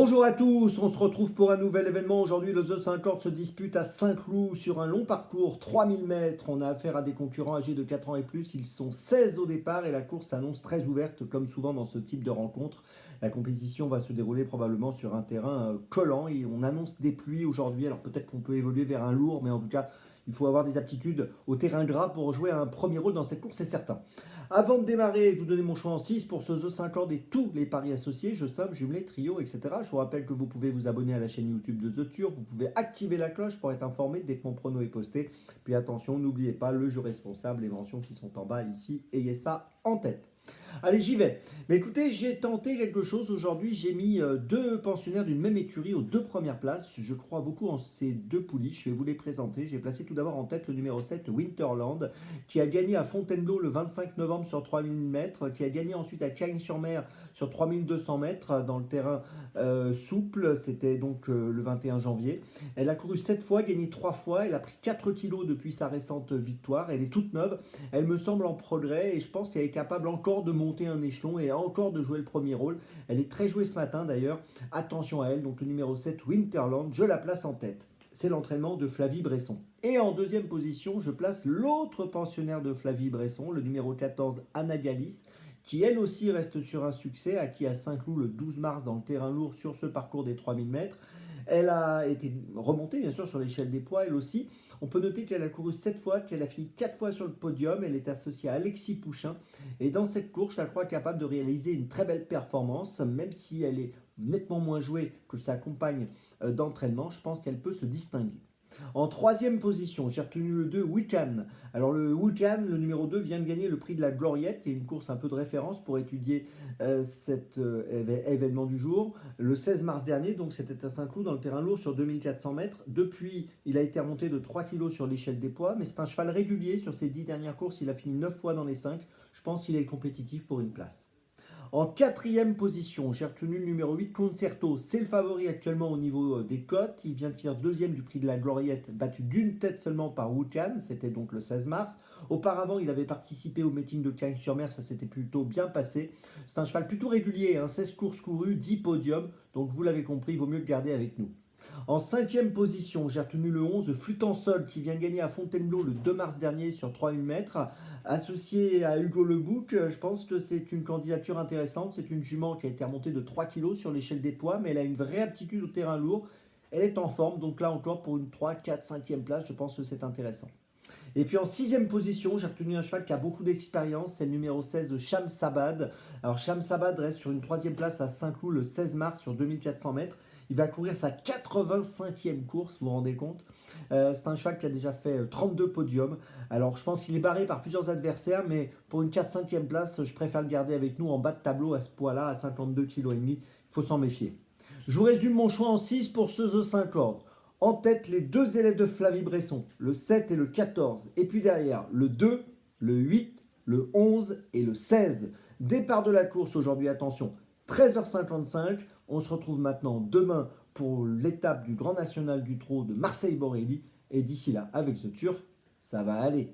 Bonjour à tous, on se retrouve pour un nouvel événement. Aujourd'hui, le The 50 se dispute à Saint-Cloud sur un long parcours, 3000 mètres. On a affaire à des concurrents âgés de 4 ans et plus. Ils sont 16 au départ et la course s'annonce très ouverte comme souvent dans ce type de rencontre. La compétition va se dérouler probablement sur un terrain collant et on annonce des pluies aujourd'hui. Alors peut-être qu'on peut évoluer vers un lourd, mais en tout cas, il faut avoir des aptitudes au terrain gras pour jouer un premier rôle dans cette course, c'est certain. Avant de démarrer et de vous donner mon choix en 6 pour ce The 50 et tous les paris associés, jeux simples, jumelés, trio, etc. Je vous rappelle que vous pouvez vous abonner à la chaîne YouTube de The Turf, vous pouvez activer la cloche pour être informé dès que mon prono est posté. Puis attention, n'oubliez pas le jeu responsable, les mentions qui sont en bas ici, ayez ça en tête. Allez, j'y vais. Mais écoutez, j'ai tenté quelque chose aujourd'hui. J'ai mis deux pensionnaires d'une même écurie aux deux premières places. Je crois beaucoup en ces deux pouliches. Je vais vous les présenter. J'ai placé tout d'abord en tête le numéro 7, Winterland, qui a gagné à Fontainebleau le 25 novembre sur 3000 mètres, qui a gagné ensuite à Cagnes-sur-Mer sur 3200 mètres dans le terrain souple. C'était donc le 21 janvier. Elle a couru 7 fois, gagné 3 fois. Elle a pris 4 kilos depuis sa récente victoire. Elle est toute neuve. Elle me semble en progrès et je pense qu'elle est capable encore de monter un échelon et encore de jouer le premier rôle. Elle est très jouée ce matin d'ailleurs. Attention à elle, donc le numéro 7 Winterland, je la place en tête. C'est l'entraînement de Flavie Bresson. Et en deuxième position, je place l'autre pensionnaire de Flavie Bresson, le numéro 14 Anagalis, qui elle aussi reste sur un succès, acquis à Saint-Cloud le 12 mars dans le terrain lourd sur ce parcours des 3000 mètres. Elle a été remontée bien sûr sur l'échelle des poids, elle aussi. On peut noter qu'elle a couru 7 fois, qu'elle a fini 4 fois sur le podium. Elle est associée à Alexis Pouchin. Et dans cette course, je la crois capable de réaliser une très belle performance, même si elle est nettement moins jouée que sa compagne d'entraînement. Je pense qu'elle peut se distinguer. En troisième position, j'ai retenu le 2 Wican. Alors le Wican, le numéro 2, vient de gagner le prix de la Gloriette, qui est une course un peu de référence pour étudier cet événement du jour. Le 16 mars dernier, donc c'était à Saint-Cloud dans le terrain lourd sur 2400 mètres. Depuis, il a été remonté de 3 kg sur l'échelle des poids, mais c'est un cheval régulier. Sur ses 10 dernières courses, il a fini 9 fois dans les 5. Je pense qu'il est compétitif pour une place. En quatrième position, j'ai retenu le numéro 8, Concerto. C'est le favori actuellement au niveau des cotes. Il vient de finir deuxième du prix de la Gloriette, battu d'une tête seulement par Wukan. C'était donc le 16 mars. Auparavant, il avait participé au meeting de Cagnes-sur-Mer. Ça s'était plutôt bien passé. C'est un cheval plutôt régulier. 16 courses courues, 10 podiums. Donc vous l'avez compris, il vaut mieux le garder avec nous. En cinquième position, j'ai retenu le 11, Flûte-en-Sol, qui vient de gagner à Fontainebleau le 2 mars dernier sur 3000 mètres. Associé à Hugo Lebouc, je pense que c'est une candidature intéressante. C'est une jument qui a été remontée de 3 kg sur l'échelle des poids, mais elle a une vraie aptitude au terrain lourd. Elle est en forme, donc là encore pour une 3, 4, 5e place, je pense que c'est intéressant. Et puis en sixième position, j'ai retenu un cheval qui a beaucoup d'expérience, c'est le numéro 16, Sham Sabad. Alors Sham Sabad reste sur une 3e place à Saint-Cloud le 16 mars sur 2400 mètres. Il va courir sa 85e course, vous vous rendez compte. C'est un cheval qui a déjà fait 32 podiums. Alors je pense qu'il est barré par plusieurs adversaires, mais pour une 4-5e place, je préfère le garder avec nous en bas de tableau à ce poids-là, à 52,5 kg. Il faut s'en méfier. Je vous résume mon choix en 6 pour ce The 50. En tête, les deux élèves de Flavie Bresson, le 7 et le 14. Et puis derrière, le 2, le 8, le 11 et le 16. Départ de la course aujourd'hui, attention, 13h55. On se retrouve maintenant demain pour l'étape du Grand National du Trot de Marseille-Borelli. Et d'ici là, avec The Turf, ça va aller.